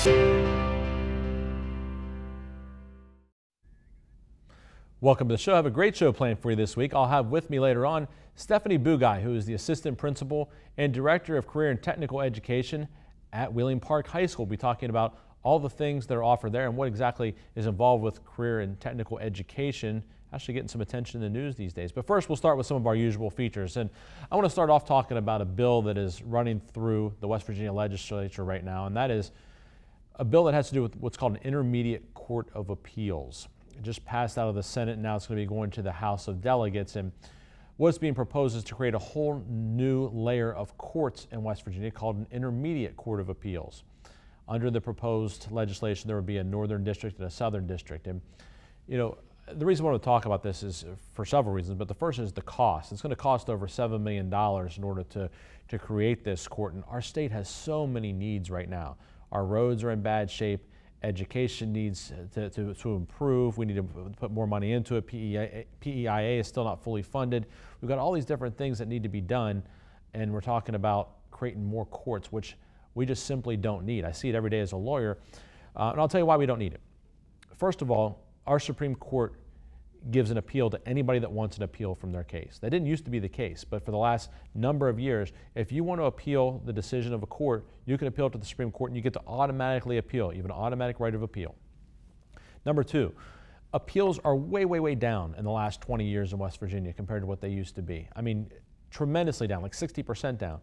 Welcome to the show. I have a great show planned for you this week. I'll have with me later on Stephanie Bugaj, who is the Assistant Principal and Director of Career and Technical Education at Wheeling Park High School. We'll be talking about all the things that are offered there and what exactly is involved with career and technical education, actually getting some attention in the news these days. But first, we'll start with some of our usual features. And I want to start off talking about a bill that is running through the West Virginia legislature right now, and that is a bill that has to do with what's called an Intermediate Court of Appeals. It just passed out of the Senate, and now it's going to be going to the House of Delegates. And what's being proposed is to create a whole new layer of courts in West Virginia called an Intermediate Court of Appeals. Under the proposed legislation, there would be a northern district and a southern district. And, you know, the reason I want to talk about this is for several reasons, but the first is the cost. It's going to cost over $7 million in order to create this court. And our state has so many needs right now. Our roads are in bad shape. Education needs to improve. We need to put more money into it. PEIA is still not fully funded. We've got all these different things that need to be done, and we're talking about creating more courts, which we just simply don't need. I see it every day as a lawyer, and I'll tell you why we don't need it. First of all, our Supreme Court gives an appeal to anybody that wants an appeal from their case. That didn't used to be the case, but for the last number of years, if you want to appeal the decision of a court, you can appeal to the Supreme Court and you get to automatically appeal. You have an automatic right of appeal. Number two, appeals are way, way, way down in the last 20 years in West Virginia compared to what they used to be. I mean, tremendously down, like 60% down.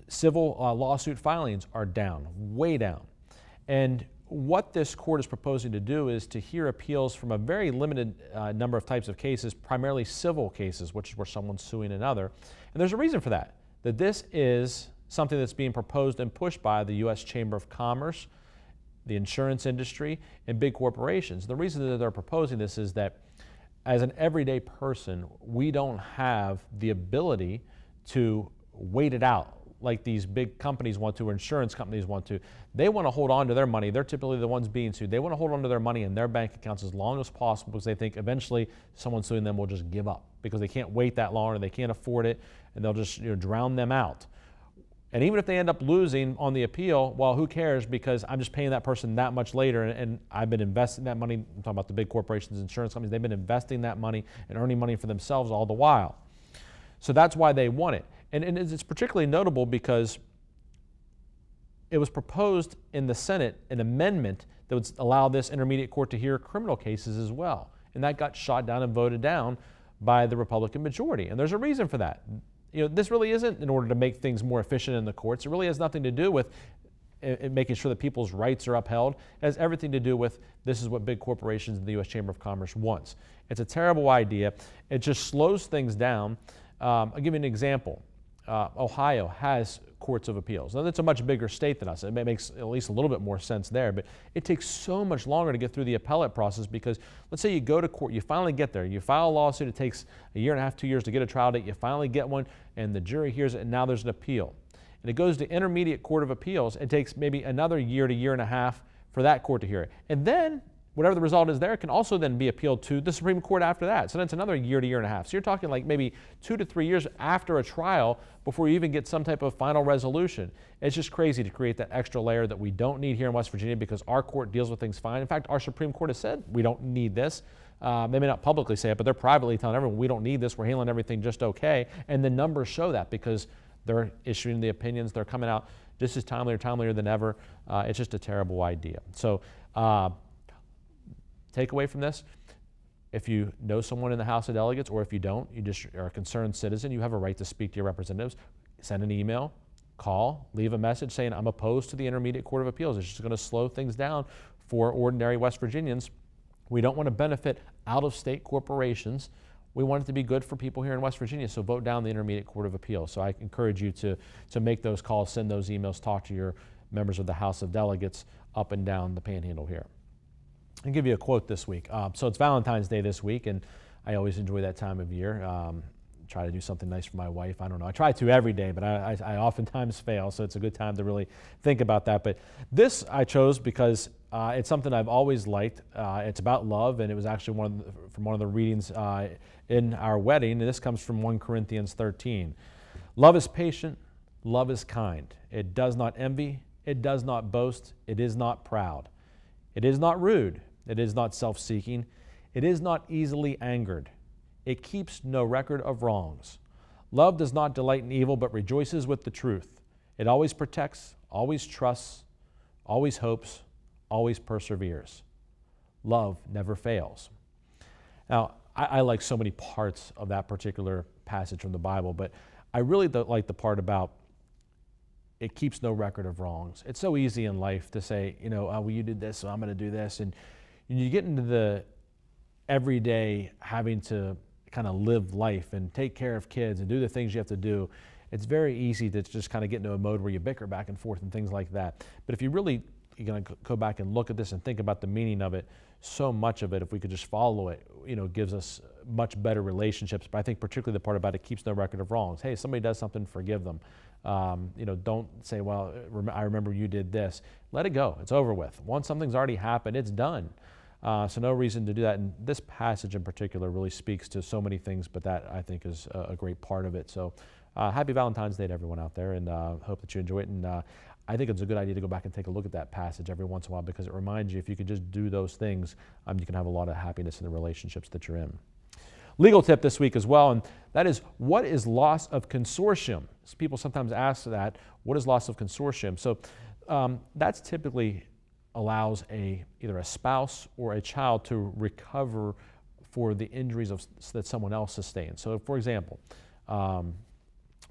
Civil lawsuit filings are down, way down. And what this court is proposing to do is to hear appeals from a very limited number of types of cases, primarily civil cases, which is where someone's suing another. And there's a reason for that, that this is something that's being proposed and pushed by the U.S. Chamber of Commerce, the insurance industry, and big corporations. The reason that they're proposing this is that as an everyday person, we don't have the ability to wait it out like these big companies want to, or insurance companies want to. They want to hold on to their money. They're typically the ones being sued. They want to hold on to their money in their bank accounts as long as possible because they think eventually someone suing them will just give up because they can't wait that long or they can't afford it, and they'll just drown them out. And even if they end up losing on the appeal, well, who cares, because I'm just paying that person that much later, and I've been investing that money. I'm talking about the big corporations, insurance companies. They've been investing that money and earning money for themselves all the while. So that's why they want it. And it's particularly notable because it was proposed in the Senate an amendment that would allow this intermediate court to hear criminal cases as well. And that got shot down and voted down by the Republican majority. And there's a reason for that. You know, this really isn't in order to make things more efficient in the courts. It really has nothing to do with making sure that people's rights are upheld. It has everything to do with this is what big corporations in the U.S. Chamber of Commerce wants. It's a terrible idea. It just slows things down. I'll give you an example. Ohio has courts of appeals. Now, that's a much bigger state than us. It makes at least a little bit more sense there, but it takes so much longer to get through the appellate process because let's say you go to court, you finally get there, you file a lawsuit, it takes a year and a half, 2 years to get a trial date, you finally get one, and the jury hears it, and now there's an appeal. And it goes to Intermediate Court of Appeals. It takes maybe another year to year and a half for that court to hear it. And then whatever the result is there, it can also then be appealed to the Supreme Court after that. So then it's another year to year and a half. So you're talking like maybe 2 to 3 years after a trial before you even get some type of final resolution. It's just crazy to create that extra layer that we don't need here in West Virginia because our court deals with things fine. In fact, our Supreme Court has said we don't need this. They may not publicly say it, but they're privately telling everyone we don't need this. We're handling everything just okay. And the numbers show that because they're issuing the opinions. They're coming out just as timelier than ever. It's just a terrible idea. So, take away from this, if you know someone in the House of Delegates, or if you don't, you just are a concerned citizen, you have a right to speak to your representatives. Send an email, call, leave a message saying, I'm opposed to the Intermediate Court of Appeals. It's just going to slow things down for ordinary West Virginians. We don't want to benefit out-of-state corporations. We want it to be good for people here in West Virginia, so vote down the Intermediate Court of Appeals. So I encourage you to make those calls, send those emails, talk to your members of the House of Delegates up and down the Panhandle here. I'll give you a quote this week. So it's Valentine's Day this week, and I always enjoy that time of year. Try to do something nice for my wife. I don't know. I try to every day, but I oftentimes fail, so it's a good time to really think about that. But this I chose because it's something I've always liked. It's about love, and it was actually from one of the readings in our wedding, and this comes from 1 Corinthians 13. Love is patient. Love is kind. It does not envy. It does not boast. It is not proud. It is not rude. It is not self-seeking. It is not easily angered. It keeps no record of wrongs. Love does not delight in evil, but rejoices with the truth. It always protects, always trusts, always hopes, always perseveres. Love never fails. Now, I like so many parts of that particular passage from the Bible, but I really like the part about it keeps no record of wrongs. It's so easy in life to say, you know, oh, well, you did this, so I'm going to do this. And you get into the everyday having to kind of live life and take care of kids and do the things you have to do. It's very easy to just kind of get into a mode where you bicker back and forth and things like that. But if you're going to go back and look at this and think about the meaning of it, so much of it, if we could just follow it, you know, gives us much better relationships. But I think particularly the part about it keeps no record of wrongs. Hey, somebody does something, forgive them. You know, don't say, well, I remember you did this. Let it go. It's over with. Once something's already happened, it's done. So no reason to do that. And this passage in particular really speaks to so many things, but that I think is a great part of it. So happy Valentine's Day to everyone out there, and hope that you enjoy it. And I think it's a good idea to go back and take a look at that passage every once in a while, because it reminds you if you could just do those things, you can have a lot of happiness in the relationships that you're in. Legal tip this week as well, and that is, what is loss of consortium? So people sometimes ask that, what is loss of consortium? So that's typically allows either a spouse or a child to recover for the injuries that someone else sustained. So for example, a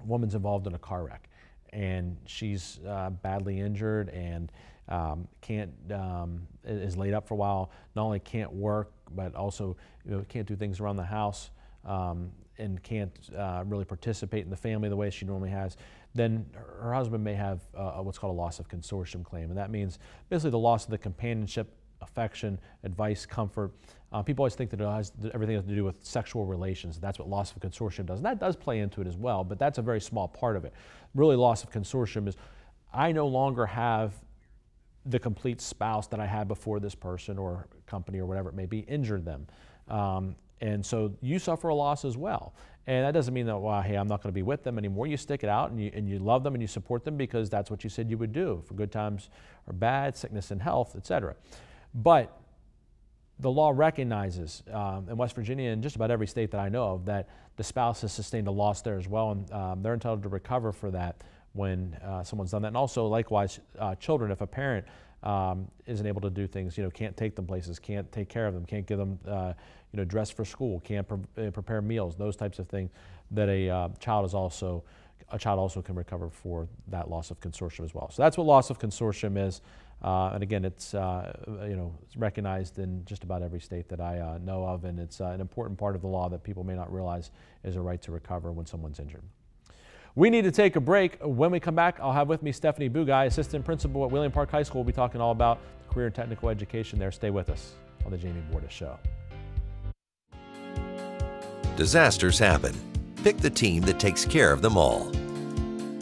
woman's involved in a car wreck and she's badly injured and is laid up for a while, not only can't work, but also can't do things around the house and can't really participate in the family the way she normally has, then her husband may have what's called a loss of consortium claim. And that means basically the loss of the companionship, affection, advice, comfort. People always think that everything has to do with sexual relations. That's what loss of consortium does. And that does play into it as well, but that's a very small part of it. Really, loss of consortium is I no longer have the complete spouse that I had before this person or company or whatever it may be injured them. And so you suffer a loss as well. And that doesn't mean that, well, hey, I'm not going to be with them anymore. You stick it out and you love them and you support them because that's what you said you would do for good times or bad, sickness and health, etc. But the law recognizes in West Virginia and just about every state that I know of that the spouse has sustained a loss there as well, and they're entitled to recover for that when someone's done that. And also, likewise, children, if a parent isn't able to do things, can't take them places, can't take care of them, can't give them, dress for school, can't prepare meals, those types of things, that a child also can recover for that loss of consortium as well. So that's what loss of consortium is. And again, it's it's recognized in just about every state that I know of, and it's an important part of the law that people may not realize is a right to recover when someone's injured. We need to take a break. When we come back, I'll have with me Stephanie Bugaj, Assistant Principal at Wheeling Park High School. We'll be talking all about career and technical education there. Stay with us on the Jamie Bordas Show. Disasters happen. Pick the team that takes care of them all.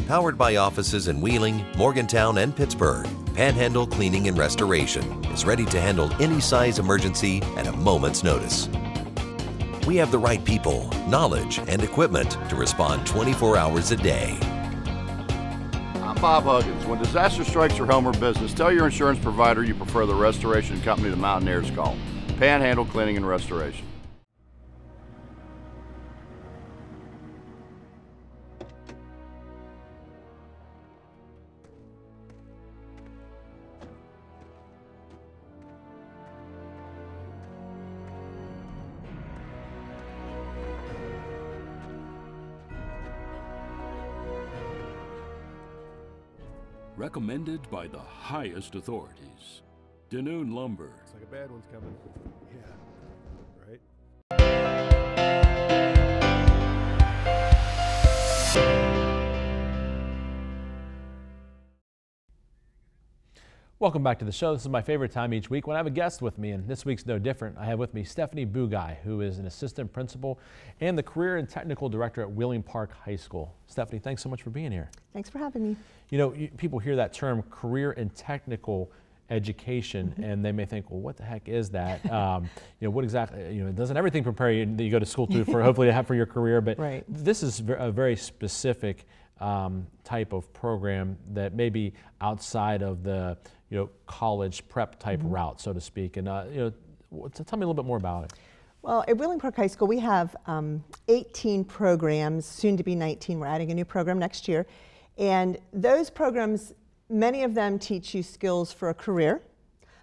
Powered by offices in Wheeling, Morgantown, and Pittsburgh, Panhandle Cleaning and Restoration is ready to handle any size emergency at a moment's notice. We have the right people, knowledge, and equipment to respond 24 hours a day. I'm Bob Huggins. When disaster strikes your home or business, tell your insurance provider you prefer the restoration company the Mountaineers call, Panhandle Cleaning and Restoration. Recommended by the highest authorities. Danoon Lumber. It's like a bad one's coming. Yeah. Right? Welcome back to the show. This is my favorite time each week when I have a guest with me, and this week's no different. I have with me Stephanie Bugaj, who is an assistant principal and the career and technical director at Wheeling Park High School. Stephanie, thanks so much for being here. Thanks for having me. People hear that term career and technical education, and they may think, well, what the heck is that? What exactly, doesn't everything prepare you that you go to school to for hopefully to have for your career? But right. This is a very specific type of program that may be outside of the college prep type route, so to speak. And tell me a little bit more about it. Well, at Wheeling Park High School, we have 18 programs, soon to be 19. We're adding a new program next year. And those programs, many of them teach you skills for a career,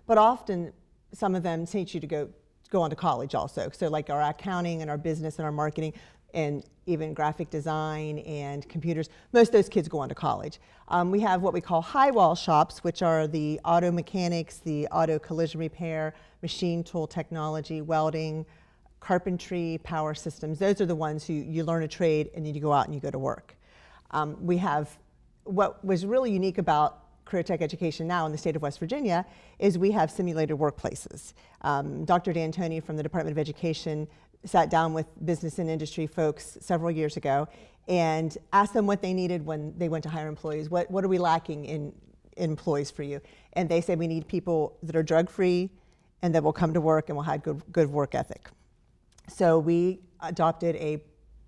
but often some of them teach you to go on to college also. So like our accounting and our business and our marketing and even graphic design and computers, most of those kids go on to college. We have what we call high wall shops, which are the auto mechanics, the auto collision repair, machine tool technology, welding, carpentry, power systems. Those are the ones who you learn a trade and then you go out and you go to work. We have, what was really unique about career tech education now in the state of West Virginia is we have simulated workplaces. Dr. D'Antoni from the Department of Education sat down with business and industry folks several years ago and asked them what they needed when they went to hire employees. What are we lacking in employees for you? And they said we need people that are drug-free and that will come to work and will have good work ethic. So we adopted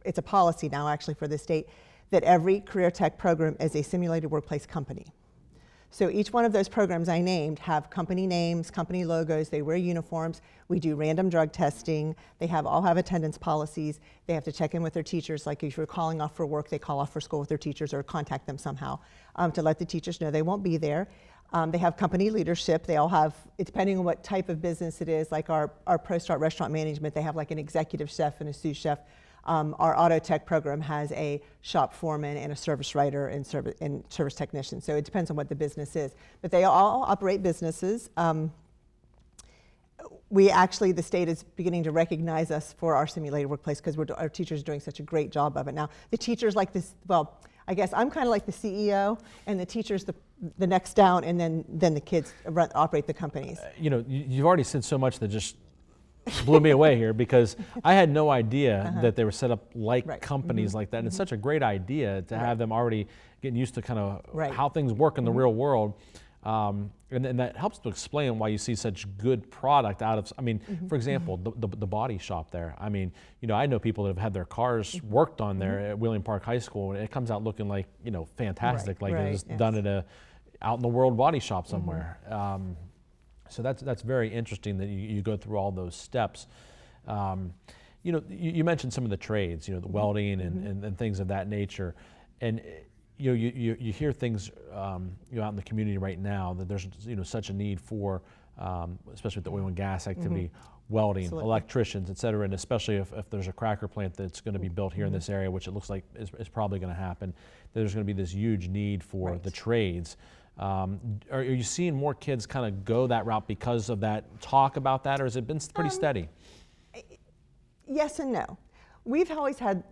it's a policy now actually for the state, that every career tech program is a simulated workplace company. So each one of those programs I named have company names, company logos, they wear uniforms, we do random drug testing, they all have attendance policies, they have to check in with their teachers, like if you're calling off for work, they call off for school with their teachers or contact them somehow to let the teachers know they won't be there. They have company leadership, they all have, depending on what type of business it is, like our ProStart restaurant management, they have like an executive chef and a sous chef. Our auto tech program has a shop foreman and a service writer and service technician. So it depends on what the business is. But they all operate businesses. The state is beginning to recognize us for our simulated workplace because our teachers are doing such a great job of it. Now, the teachers like this, well, I guess I'm kind of like the CEO and the teachers the next down, and then the kids operate the companies. You've already said so much that just blew me away here, because I had no idea that they were set up like companies like that. And it's such a great idea to have them already getting used to kind of how things work in the real world. And that helps to explain why you see such good product out of, for example, the body shop there. I know people that have had their cars worked on there at Wheeling Park High School, and it comes out looking like, fantastic, like it was done at out in the world body shop somewhere. So that's very interesting that you go through all those steps. You mentioned some of the trades, the welding and things of that nature, and you hear things out in the community right now that there's such a need for, especially with the oil and gas activity, welding, electricians, et cetera, and especially if there's a cracker plant that's going to be built here in this area, which it looks like is probably going to happen. There's going to be this huge need for the trades. Are you seeing more kids kind of go that route because of that talk about that, or has it been pretty steady? Yes and no. We've always had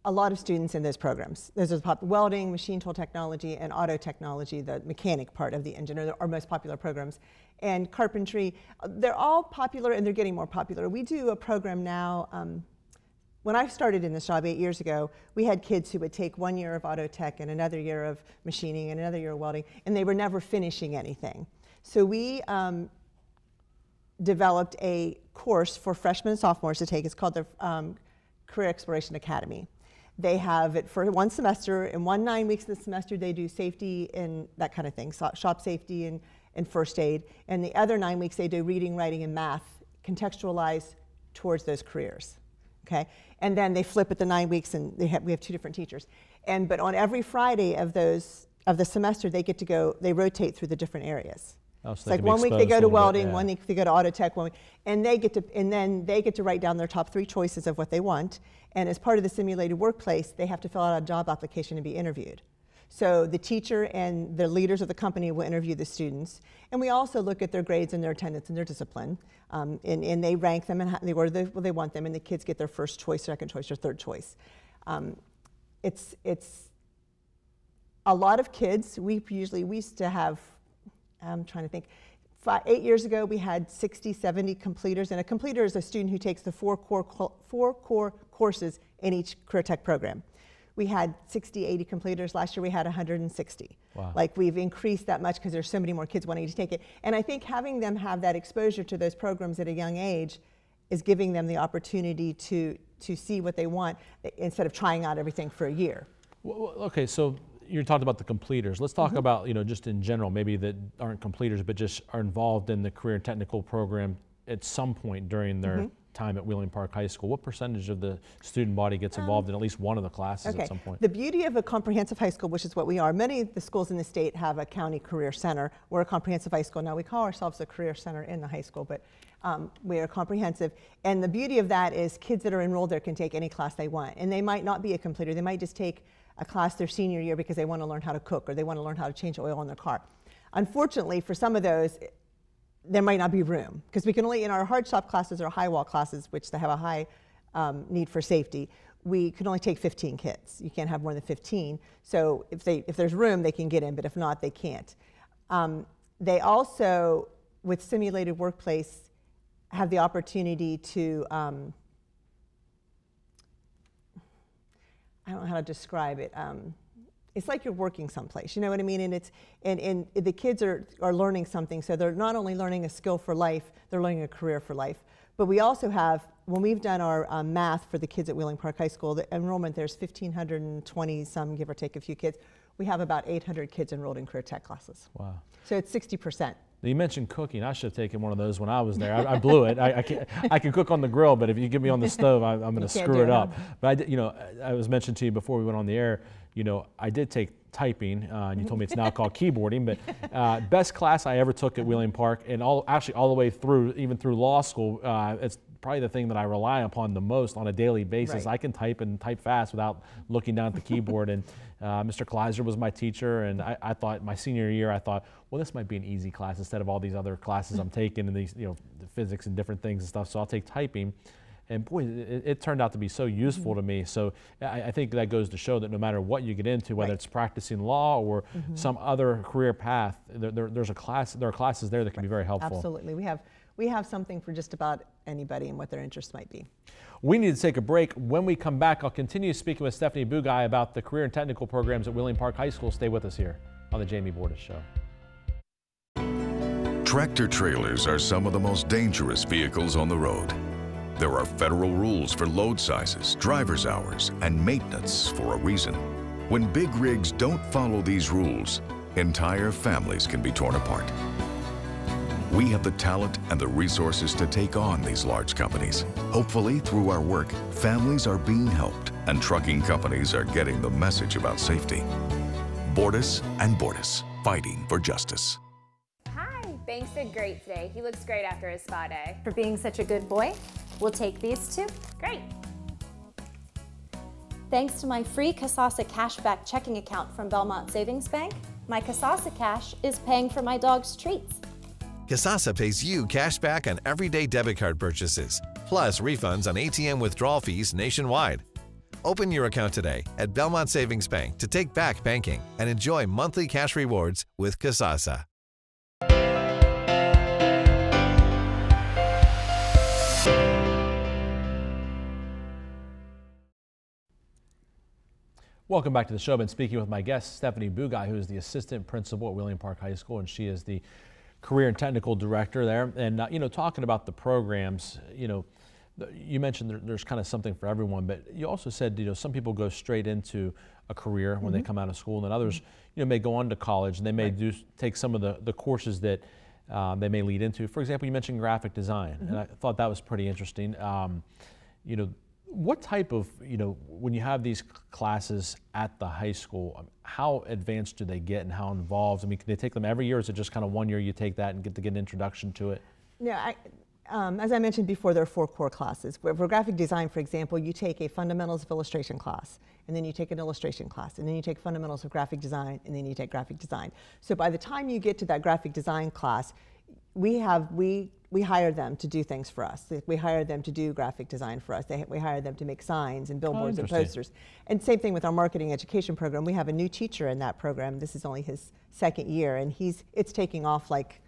a lot of students in those programs. Those are welding, machine tool technology, and auto technology, the mechanic part of the engine, are our most popular programs. And carpentry, they're all popular and they're getting more popular. We do a program now. When I started in this job 8 years ago, we had kids who would take 1 year of auto tech and another year of machining and another year of welding, and they were never finishing anything. So we developed a course for freshmen and sophomores to take. It's called the Career Exploration Academy. They have it for 1 semester. In 9 weeks of the semester, they do safety and that kind of thing, shop safety and first aid. And the other 9 weeks, they do reading, writing, and math, contextualized towards those careers. Okay, and then they flip at the 9 weeks, and we have 2 different teachers. But on every Friday of the semester, they get to go. They rotate through the different areas. Oh, so it's like 1 week they go to welding, 1 week they go to auto tech, and then they get to write down their top 3 choices of what they want. And as part of the simulated workplace, they have to fill out a job application and be interviewed. So the teacher and the leaders of the company will interview the students. And we also look at their grades and their attendance and their discipline. And they rank them and they order they want them, and the kids get their first choice, second choice, or third choice. It's a lot of kids. We used to have, I'm trying to think, 8 years ago we had 60, 70 completers. And a completer is a student who takes the 4 core courses in each career tech program. We had 60, 80 completers. Last year we had 160. Wow. Like, we've increased that much because there's so many more kids wanting to take it. And I think having them have that exposure to those programs at a young age is giving them the opportunity to see what they want instead of trying out everything for a year. Well, okay, so you talked about the completers. Let's talk about, just in general, maybe that aren't completers, but just are involved in the career and technical program at some point during their time at Wheeling Park High School. What percentage of the student body gets involved in at least one of the classes at some point? The beauty of a comprehensive high school, which is what we are, many of the schools in the state have a county career center. We're a comprehensive high school. Now, we call ourselves a career center in the high school, but we are comprehensive. And the beauty of that is kids that are enrolled there can take any class they want. And they might not be a completer. They might just take a class their senior year because they want to learn how to cook or they want to learn how to change oil in their car. Unfortunately, for some of those, there might not be room because we can only, in our hard stop classes or high wall classes, which they have a high need for safety, we can only take 15 kids. You can't have more than 15. So if there's room, they can get in, but if not, they can't. They also, with simulated workplace, have the opportunity to, I don't know how to describe it. It's like you're working someplace, you know what I mean? And the kids are learning something, so they're not only learning a skill for life, they're learning a career for life. But we also have, when we've done our math for the kids at Wheeling Park High School, the enrollment, there's 1,520 some, give or take a few kids. We have about 800 kids enrolled in career tech classes. Wow. So it's 60%. You mentioned cooking. I should have taken one of those when I was there. I blew it. I can cook on the grill, but if you get me on the stove, I'm going to screw it up. But I did, I was mentioned to you before we went on the air, I did take typing, and you told me it's now called keyboarding, but best class I ever took at Wheeling Park, and all the way through, even through law school, it's probably the thing that I rely upon the most on a daily basis. Right. I can type and type fast without looking down at the keyboard, and Mr. Kleiser was my teacher, and I thought my senior year, I thought, well, this might be an easy class instead of all these other classes I'm taking and these, the physics and different things and stuff, so I'll take typing. And boy, it turned out to be so useful to me. So I think that goes to show that no matter what you get into, whether it's practicing law or some other career path, there are classes there that can be very helpful. Absolutely. We have something for just about anybody and what their interests might be. We need to take a break. When we come back, I'll continue speaking with Stephanie Bugaj about the career and technical programs at Wheeling Park High School. Stay with us here on the Jamie Bordas Show. Tractor trailers are some of the most dangerous vehicles on the road. There are federal rules for load sizes, driver's hours, and maintenance for a reason. When big rigs don't follow these rules, entire families can be torn apart. We have the talent and the resources to take on these large companies. Hopefully, through our work, families are being helped and trucking companies are getting the message about safety. Bordas and Bordas, fighting for justice. Banks did great today. He looks great after his spa day. For being such a good boy, we'll take these two. Great. Thanks to my free Kasasa cashback checking account from Belmont Savings Bank, my Kasasa Cash is paying for my dog's treats. Kasasa pays you cash back on everyday debit card purchases, plus refunds on ATM withdrawal fees nationwide. Open your account today at Belmont Savings Bank to take back banking and enjoy monthly cash rewards with Kasasa. Welcome back to the show. I've been speaking with my guest, Stephanie Bugaj, who is the assistant principal at Wheeling Park High School, and she is the career and technical director there. And, talking about the programs, you mentioned there's kind of something for everyone, but you also said, some people go straight into a career when they come out of school, and others, may go on to college, and they may take some of the courses that they may lead into. For example, you mentioned graphic design, and I thought that was pretty interesting. What type of, when you have these classes at the high school, how advanced do they get and how involved? I mean, can they take them every year, or is it just kind of 1 year you take that and get an introduction to it? Yeah, as I mentioned before, there are 4 core classes. For graphic design, for example, you take a fundamentals of illustration class, and then you take an illustration class, and then you take fundamentals of graphic design, and then you take graphic design. So by the time you get to that graphic design class, we hire them to do things for us. We hire them to do graphic design for us. We hire them to make signs and billboards and posters. And same thing with our marketing education program. We have a new teacher in that program. This is only his 2nd year, and it's taking off like,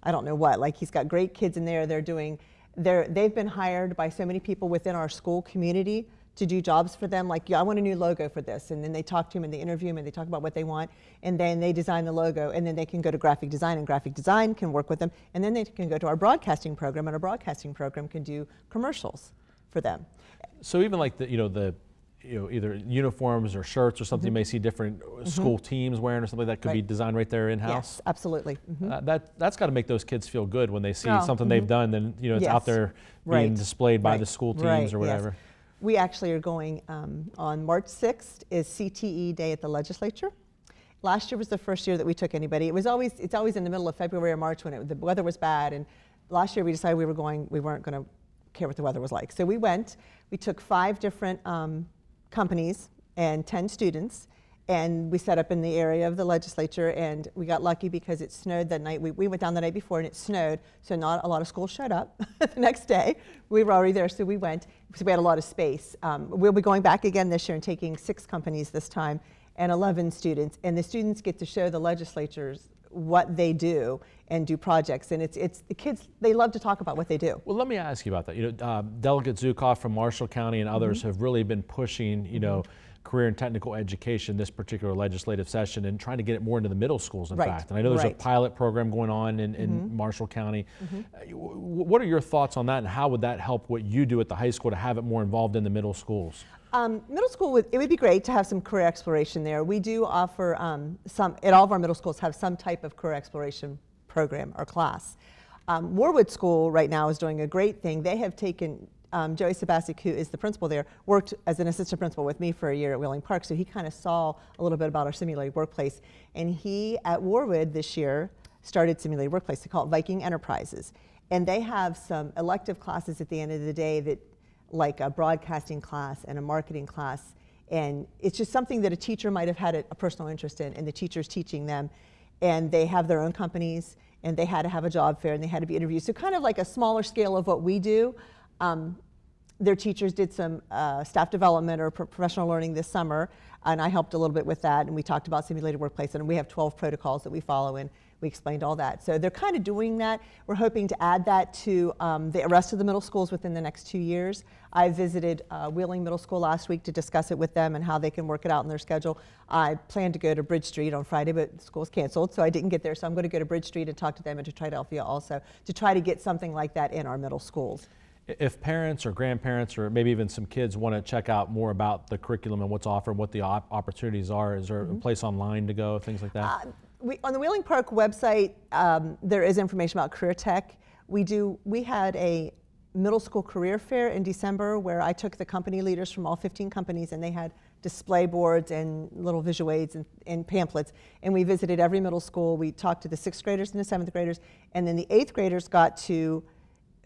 I don't know what. Like, he's got great kids in there. They've been hired by so many people within our school community to do jobs for them. Like, yeah, I want a new logo for this. And then they talk to him and they interview him and they talk about what they want. And then they design the logo, and then they can go to graphic design, and graphic design can work with them. And then they can go to our broadcasting program, and our broadcasting program can do commercials for them. So even like the either uniforms or shirts or something you may see different school teams wearing or something that could be designed right there in-house? Yes, absolutely. That's got to make those kids feel good when they see something they've done, then it's out there being displayed by the school teams or whatever. Yes. We actually are going on March 6th is CTE Day at the legislature. Last year was the first year that we took anybody. It's always in the middle of February or March when the weather was bad, and last year we decided we weren't going to care what the weather was like. So we went. We took 5 different companies and 10 students, and we set up in the area of the legislature, and we got lucky because it snowed that night. We went down the night before and it snowed, so not a lot of schools showed up the next day. We were already there, so we went because we had a lot of space. We'll be going back again this year and taking 6 companies this time and 11 students, and the students get to show the legislatures what they do and do projects, and it's the kids, they love to talk about what they do. Well, let me ask you about that. Delegate Zukoff from Marshall County and others have really been pushing, career and technical education this particular legislative session and trying to get it more into the middle schools, in fact. And I know there's a pilot program going on in Marshall County. What are your thoughts on that, and how would that help what you do at the high school to have it more involved in the middle schools? Middle school, it would be great to have some career exploration there. We do offer at all of our middle schools have some type of career exploration program or class. Warwood School right now is doing a great thing. They have taken, Joey Sabasic, who is the principal there, worked as an assistant principal with me for a year at Wheeling Park, so he kind of saw a little bit about our simulated workplace. And he, at Warwood this year, started simulated workplace. They call it Viking Enterprises. And they have some elective classes at the end of the day that, like a broadcasting class and a marketing class, and it's just something that a teacher might have had a personal interest in, and the teacher's teaching them, and they have their own companies, and they had to have a job fair, and they had to be interviewed. So kind of like a smaller scale of what we do. Their teachers did some staff development or professional learning this summer, and I helped a little bit with that, and we talked about simulated workplace, and we have 12 protocols that we follow, and we explained all that. So they're kind of doing that. We're hoping to add that to the rest of the middle schools within the next 2 years. I visited Wheeling Middle School last week to discuss it with them and how they can work it out in their schedule. I plan to go to Bridge Street on Friday, but school's canceled, so I didn't get there. So I'm going to go to Bridge Street and talk to them, and to Triadelphia also, to try to get something like that in our middle schools. If parents or grandparents or maybe even some kids want to check out more about the curriculum and what's offered, what the opportunities are, is there a place online to go, things like that? On the Wheeling Park website, there is information about career tech. We had a middle school career fair in December where I took the company leaders from all 15 companies, and they had display boards and little visual aids and pamphlets, and we visited every middle school. We talked to the 6th graders and the 7th graders, and then the 8th graders got to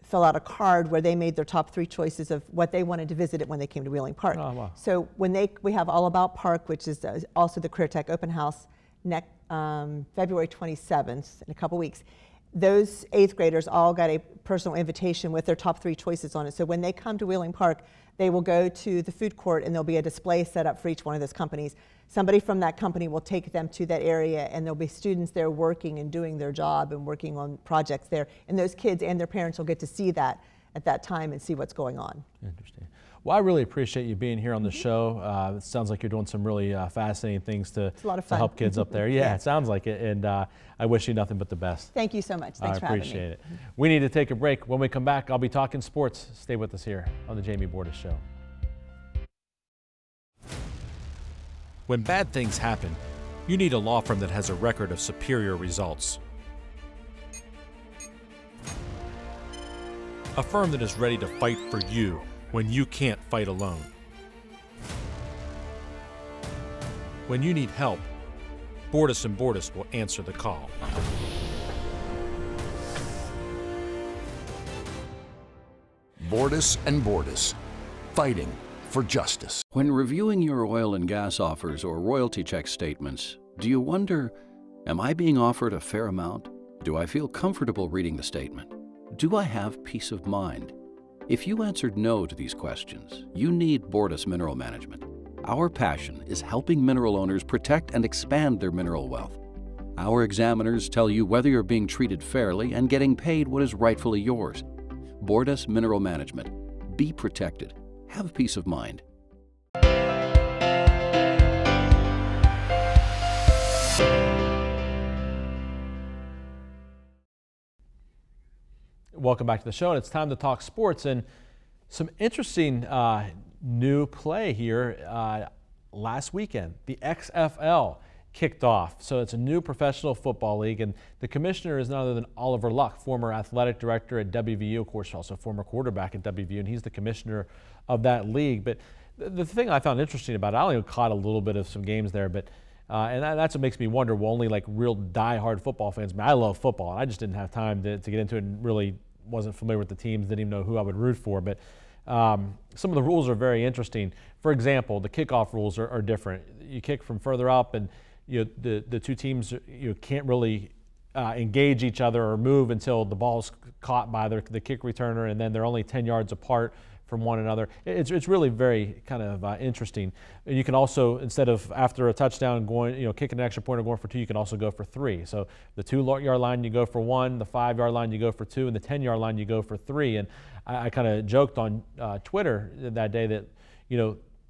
fill out a card where they made their top 3 choices of what they wanted to visit when they came to Wheeling Park. Oh, wow. So we have All About Park, which is also the Career Tech Open House next February 27th, in a couple weeks. Those 8th graders all got a personal invitation with their top 3 choices on it. So when they come to Wheeling Park, they will go to the food court, and there'll be a display set up for each one of those companies. Somebody from that company will take them to that area, and there'll be students there working and doing their job and working on projects there. And those kids and their parents will get to see that at that time and see what's going on. Interesting. Well, I really appreciate you being here on the show. It sounds like you're doing some really fascinating things to help kids up there. Yeah, it sounds like it, and I wish you nothing but the best. Thank you so much. Thanks for having me. I appreciate it. We need to take a break. When we come back, I'll be talking sports. Stay with us here on the Jamie Bordas Show. When bad things happen, you need a law firm that has a record of superior results. A firm that is ready to fight for you when you can't fight alone. When you need help, Bordas & Bordas will answer the call. Bordas & Bordas, fighting for justice. When reviewing your oil and gas offers or royalty check statements, do you wonder, am I being offered a fair amount? Do I feel comfortable reading the statement? Do I have peace of mind? If you answered no to these questions, you need Bordas Mineral Management. Our passion is helping mineral owners protect and expand their mineral wealth. Our examiners tell you whether you're being treated fairly and getting paid what is rightfully yours. Bordas Mineral Management. Be protected. Have peace of mind. Welcome back to the show, and it's time to talk sports. And Some interesting new play here last weekend. The XFL kicked off. So it's a new professional football league, and the commissioner is none other than Oliver Luck, former athletic director at WVU, of course, also former quarterback at WVU, and he's the commissioner of that league. But the thing I found interesting about it, I only caught a little bit of some games there, but and that's what makes me wonder, will only like real diehard football fans, I mean, I love football, and I just didn't have time to get into it and really wasn't familiar with the teams, didn't even know who I would root for. But some of the rules are very interesting. For example, the kickoff rules are different. You kick from further up, and the two teams can't really engage each other or move until the ball's caught by the kick returner, and then they're only 10 yards apart from one another. It's really very kind of interesting. And you can also, instead of after a touchdown going, kicking an extra point or going for 2, you can also go for 3. So the 2-yard line you go for 1, the 5-yard line you go for 2, and the 10-yard line you go for 3. And I kind of joked on Twitter that day that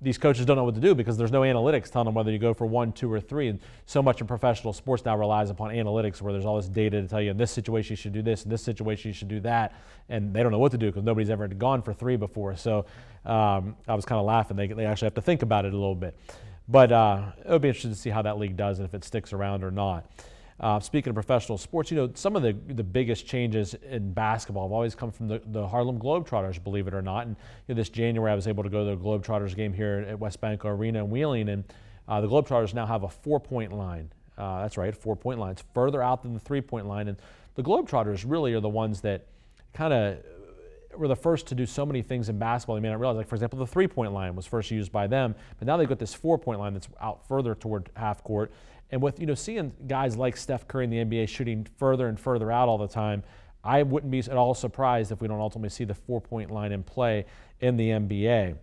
these coaches don't know what to do because there's no analytics telling them whether you go for 1, 2, or 3. And so much in professional sports now relies upon analytics, where there's all this data to tell you in this situation you should do this, in this situation you should do that, and they don't know what to do because nobody's ever gone for 3 before. So I was kind of laughing. They actually have to think about it a little bit. But it'll be interesting to see how that league does and if it sticks around or not. Speaking of professional sports, some of the biggest changes in basketball have always come from the Harlem Globetrotters, believe it or not. And this January I was able to go to the Globetrotters game here at West Banco Arena in Wheeling, and the Globetrotters now have a 4-point line. That's right, 4-point line. It's further out than the 3-point line. And the Globetrotters really are the ones that kind of were the first to do so many things in basketball. You may not realize, like for example, the 3-point line was first used by them, but now they've got this 4-point line that's out further toward half court. And with seeing guys like Steph Curry in the NBA shooting further and further out all the time, I wouldn't be at all surprised if we don't ultimately see the 4-point line in play in the NBA.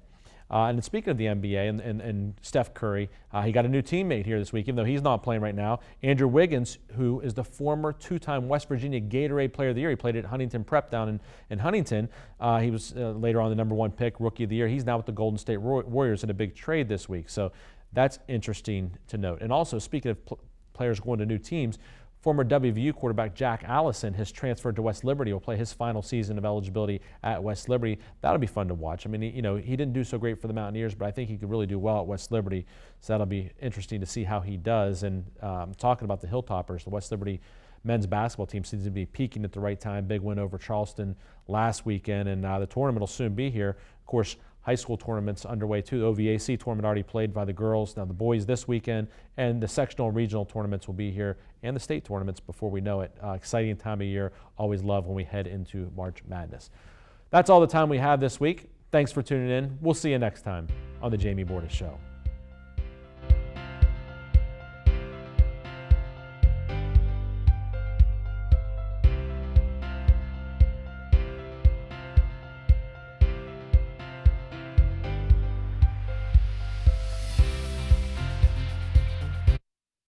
And speaking of the NBA and Steph Curry, he got a new teammate here this week, even though he's not playing right now. Andrew Wiggins, who is the former 2-time West Virginia Gatorade Player of the Year. He played at Huntington Prep down in Huntington. He was later on the #1 pick, Rookie of the Year. He's now with the Golden State Warriors in a big trade this week. So that's interesting to note. And also, speaking of players going to new teams, former WVU quarterback Jack Allison has transferred to West Liberty. Will play his final season of eligibility at West Liberty. That'll be fun to watch. I mean, he didn't do so great for the Mountaineers, but I think he could really do well at West Liberty. So that'll be interesting to see how he does. And talking about the Hilltoppers, the West Liberty men's basketball team seems to be peaking at the right time. Big win over Charleston last weekend, and the tournament will soon be here. Of course, high school tournaments underway too. The OVAC tournament already played by the girls. Now the boys this weekend, and the sectional and regional tournaments will be here, and the state tournaments before we know it. Exciting time of year. Always love when we head into March Madness. That's all the time we have this week. Thanks for tuning in. We'll see you next time on the Jamie Bordas Show.